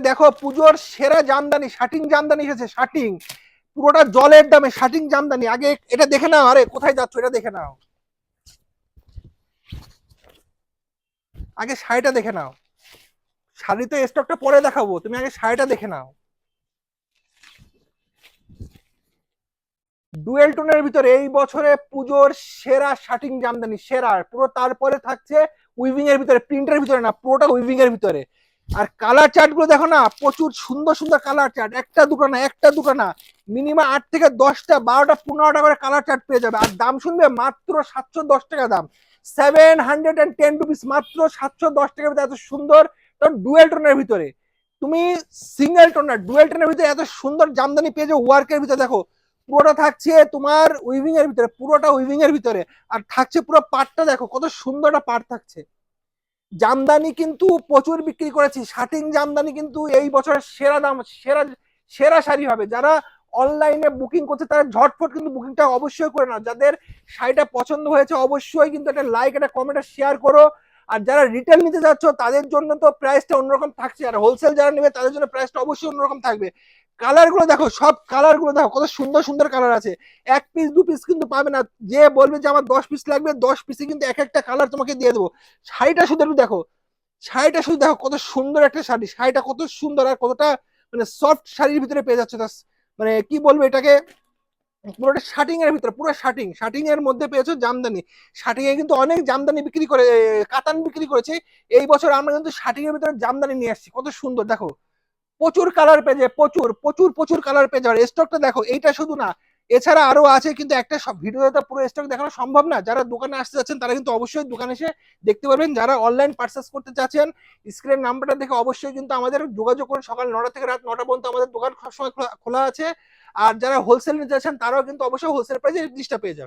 দেখো পুজোর সেরা জামদানি, শাটিং জামদানি এসেছে, শাটিং পুরোটা জলের দামে শাটিং জামদানি। আগে এটা দেখে নাও, আরে কোথায় যাচ্ছ, এটা দেখে নাও, আগে শাড়িটা দেখে নাও। শাড়ি তো স্টকটা পরে দেখাবো, তুমি আগে শাড়িটা দেখে নাও। ডুয়েল টোনের ভিতরে এই বছরে পুজোর সেরা শাটিং জামদানি, সেরা পুরো। তারপরে থাকছে উইভিং এর ভিতরে, প্রিন্টের ভিতরে না, পুরোটা উইভিং এর ভিতরে। আর কালার চার্ট গুলো দেখো না, প্রচুর সুন্দর সুন্দর কালার চার্ট, একটা দুটো না, একটা দুটো না, মিনিমাম 8 থেকে 10টা 12টা 15টা করে কালার চার্ট পেয়ে যাবে। আর দাম শুনবে মাত্র 710 টাকা দাম, 710 রুপিস, মাত্র 710 টাকার ভিতরে এত সুন্দর। কারণ ডুয়েল টোনের ভিতরে তুমি সিঙ্গেল টোন না, ডুয়েল টোনের ভিতরে এত সুন্দর জামদানি পেয়ে যাবে। ওয়ার্কের ভিতরে দেখো পুরোটা থাকছে তোমার উইভিং এর ভিতরে, পুরোটা উইভিং এর ভিতরে। আর থাকছে পুরো পাটটা, দেখো কত সুন্দর একটা পাট থাকছে। জামদানি কিন্তু প্রচুর বিক্রি করেছি, শাটিং জামদানি কিন্তু এই বছরের সেরা দাম, সেরা সেরা শাড়ি হবে। যারা অনলাইনে বুকিং করছে তারা ঝটফট কিন্তু বুকিংটা অবশ্যই করে নাও। যাদের শাড়িটা পছন্দ হয়েছে অবশ্যই কিন্তু একটা লাইক, একটা কমেন্ট, শেয়ার করো। আর যারা রিটেল নিতে যাচ্ছ তাদের জন্য তো প্রাইসটা অন্যরকম থাকছে, আর হোলসেল যারা নেবে তাদের জন্য প্রাইসটা অবশ্যই অন্যরকম থাকবে। কালার গুলো দেখো, সব কালার গুলো দেখো, কত সুন্দর সুন্দর কালার আছে। 1 পিস 2 পিস কিন্তু পাবে না। যে বলবে যে আমার 10 পিস লাগবে, 10 পিসে কিন্তু এক একটা কালার তোমাকে দিয়ে দেবো। শাড়িটা শুধু একটু দেখো, শাড়িটা শুধু দেখো কত সুন্দর একটা শাড়ি, শাড়িটা কত সুন্দর আর কতটা মানে সফট শাড়ির ভিতরে পেয়ে যাচ্ছে। মানে কি বলবো এটাকে, পুরোটা শাটিং এর ভিতরে, পুরো শাটিং, শাটিং এর মধ্যে পেয়েছো জামদানি। শাটিং এ কিন্তু অনেক জামদানি বিক্রি করে, কাতান বিক্রি করেছে। এই বছর আমরা কিন্তু শাটিং এর ভিতরে জামদানি নিয়ে আসছি, কত সুন্দর দেখো। প্রচুর কালার পেয়ে যাবে, প্রচুর প্রচুর প্রচুর কালার পেয়ে যাবে। স্টকটা দেখো, এইটা শুধু না, এছাড়া আরো আছে, কিন্তু একটা সব ভিডিওতে তো পুরো স্টক দেখানো সম্ভব না। যারা দোকানে আসতে যাচ্ছেন তারা কিন্তু অবশ্যই দোকানে এসে দেখতে পারবেন। যারা অনলাইন পার্চেস করতে চাচ্ছেন স্ক্রিনের নাম্বারটা দেখে অবশ্যই কিন্তু আমাদের যোগাযোগ করুন। সকাল 9টা থেকে রাত 9টা পর্যন্ত আমাদের দোকান সবসময় খোলা আছে। আর যারা হোলসেল নিতে চাচ্ছেন তারাও কিন্তু অবশ্যই হোলসেল প্রাইসে জিনিসটা পেয়ে যাবেন।